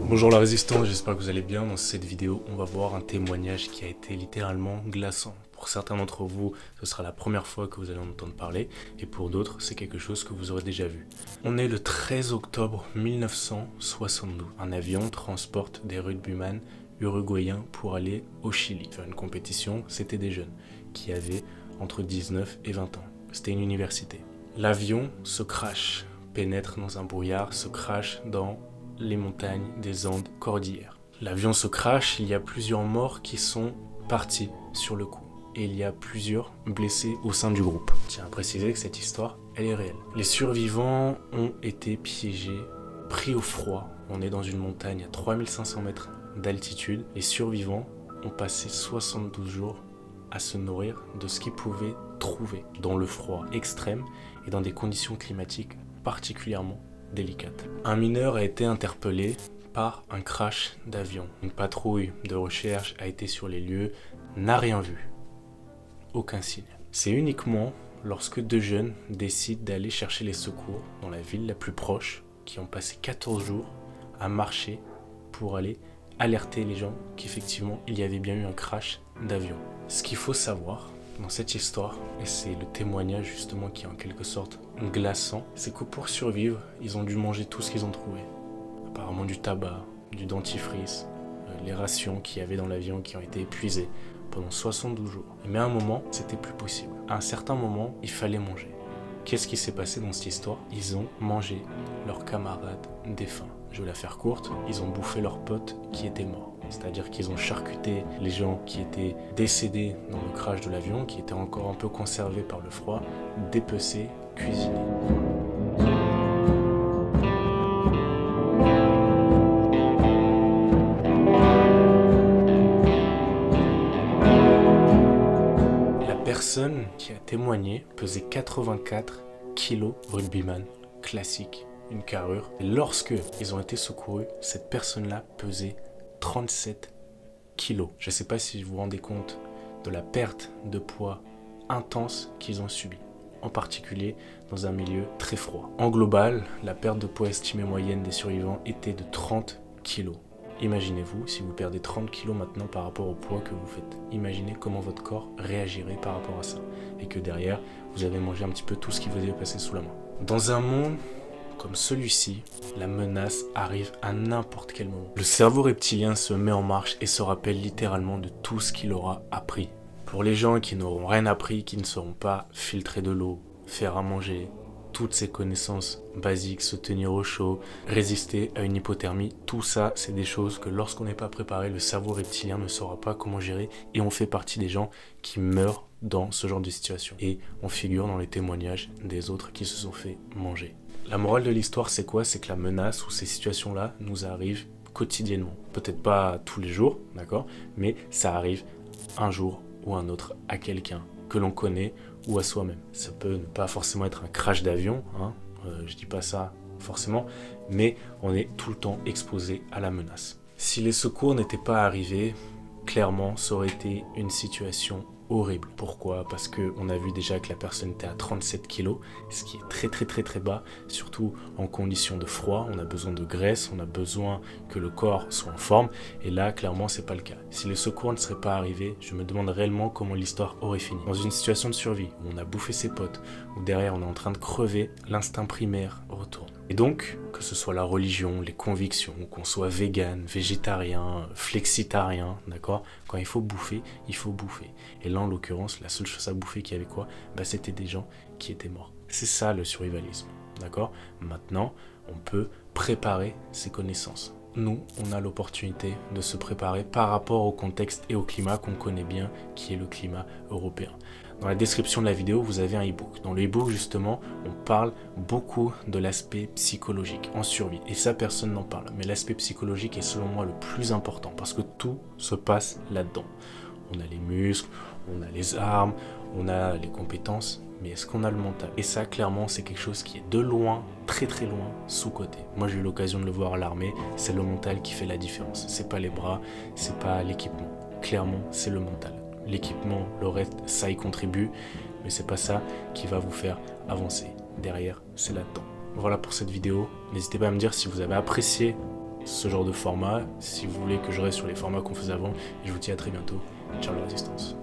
Bonjour la résistance, j'espère que vous allez bien. Dans cette vidéo, on va voir un témoignage qui a été littéralement glaçant. Pour certains d'entre vous, ce sera la première fois que vous allez en entendre parler, et pour d'autres, c'est quelque chose que vous aurez déjà vu. On est le 13 octobre 1972. Un avion transporte des rugbyman uruguayens pour aller au Chili. Faire une compétition, c'était des jeunes qui avaient entre 19 et 20 ans. C'était une université. L'avion se crache, pénètre dans un brouillard, se crache dans les montagnes des Andes cordillères. L'avion se crache, il y a plusieurs morts qui sont partis sur le coup. Et il y a plusieurs blessés au sein du groupe. Je tiens à préciser que cette histoire, elle est réelle. Les survivants ont été piégés, pris au froid. On est dans une montagne à 3500 mètres d'altitude. Les survivants ont passé 72 jours à se nourrir de ce qu'ils pouvaient trouver dans le froid extrême et dans des conditions climatiques particulièrement délicate. Un mineur a été interpellé par un crash d'avion. Une patrouille de recherche a été sur les lieux, n'a rien vu. Aucun signe. C'est uniquement lorsque deux jeunes décident d'aller chercher les secours dans la ville la plus proche, qui ont passé 14 jours à marcher pour aller alerter les gens qu'effectivement il y avait bien eu un crash d'avion. Ce qu'il faut savoir dans cette histoire, et c'est le témoignage justement qui est en quelque sorte glaçant, c'est que pour survivre, ils ont dû manger tout ce qu'ils ont trouvé. Apparemment du tabac, du dentifrice, les rations qu'il y avait dans l'avion qui ont été épuisées pendant 72 jours. Mais à un moment, c'était plus possible. À un certain moment, il fallait manger. Qu'est-ce qui s'est passé dans cette histoire? Ils ont mangé leurs camarades défunts. Je vais la faire courte, ils ont bouffé leurs potes qui étaient morts. C'est-à-dire qu'ils ont charcuté les gens qui étaient décédés dans le crash de l'avion, qui étaient encore un peu conservés par le froid, dépecés, cuisinés. La personne qui a témoigné pesait 84 kilos, rugbyman classique, une carrure. Et lorsque ils ont été secourus, cette personne-là pesait 37 kilos. Je ne sais pas si vous vous rendez compte de la perte de poids intense qu'ils ont subie, en particulier dans un milieu très froid. En global, la perte de poids estimée moyenne des survivants était de 30 kilos. Imaginez-vous si vous perdez 30 kilos maintenant par rapport au poids que vous faites. Imaginez comment votre corps réagirait par rapport à ça. Et que derrière, vous avez mangé un petit peu tout ce qui vous est passé sous la main. Dans un monde comme celui-ci, la menace arrive à n'importe quel moment. Le cerveau reptilien se met en marche et se rappelle littéralement de tout ce qu'il aura appris. Pour les gens qui n'auront rien appris, qui ne sauront pas filtrer de l'eau, faire à manger, toutes ces connaissances basiques, se tenir au chaud, résister à une hypothermie, tout ça, c'est des choses que lorsqu'on n'est pas préparé, le cerveau reptilien ne saura pas comment gérer et on fait partie des gens qui meurent dans ce genre de situation. Et on figure dans les témoignages des autres qui se sont fait manger. La morale de l'histoire, c'est quoi? C'est que la menace ou ces situations-là nous arrivent quotidiennement. Peut-être pas tous les jours, d'accord? Mais ça arrive un jour ou un autre à quelqu'un que l'on connaît ou à soi-même. Ça peut ne pas forcément être un crash d'avion, hein, je dis pas ça forcément, mais on est tout le temps exposé à la menace. Si les secours n'étaient pas arrivés, clairement, ça aurait été une situation horrible. Pourquoi? Parce qu'on a vu déjà que la personne était à 37 kg, ce qui est très bas, surtout en conditions de froid. On a besoin de graisse, on a besoin que le corps soit en forme, et là, clairement, c'est pas le cas. Si les secours ne seraient pas arrivés, je me demande réellement comment l'histoire aurait fini. Dans une situation de survie, où on a bouffé ses potes, où derrière on est en train de crever, l'instinct primaire retourne. Et donc, que ce soit la religion, les convictions, qu'on soit vegan, végétarien, flexitarien, d'accord? Quand il faut bouffer, il faut bouffer. Et là, en l'occurrence, la seule chose à bouffer qu'il y avait quoi? Bah, c'était des gens qui étaient morts. C'est ça le survivalisme, d'accord? Maintenant, on peut préparer ses connaissances. Nous, on a l'opportunité de se préparer par rapport au contexte et au climat qu'on connaît bien, qui est le climat européen. Dans la description de la vidéo, vous avez un e-book. Dans le e-book, justement, on parle beaucoup de l'aspect psychologique en survie. Et ça, personne n'en parle. Mais l'aspect psychologique est selon moi le plus important parce que tout se passe là-dedans. On a les muscles, on a les armes, on a les compétences, mais est-ce qu'on a le mental? Et ça, clairement, c'est quelque chose qui est de loin, très loin, sous-coté. Moi, j'ai eu l'occasion de le voir à l'armée, c'est le mental qui fait la différence. C'est pas les bras, c'est pas l'équipement. Clairement, c'est le mental. L'équipement, le reste, ça y contribue, mais c'est pas ça qui va vous faire avancer. Derrière, c'est là-dedans. Voilà pour cette vidéo. N'hésitez pas à me dire si vous avez apprécié ce genre de format, si vous voulez que je reste sur les formats qu'on faisait avant. Et je vous dis à très bientôt. Ciao la résistance.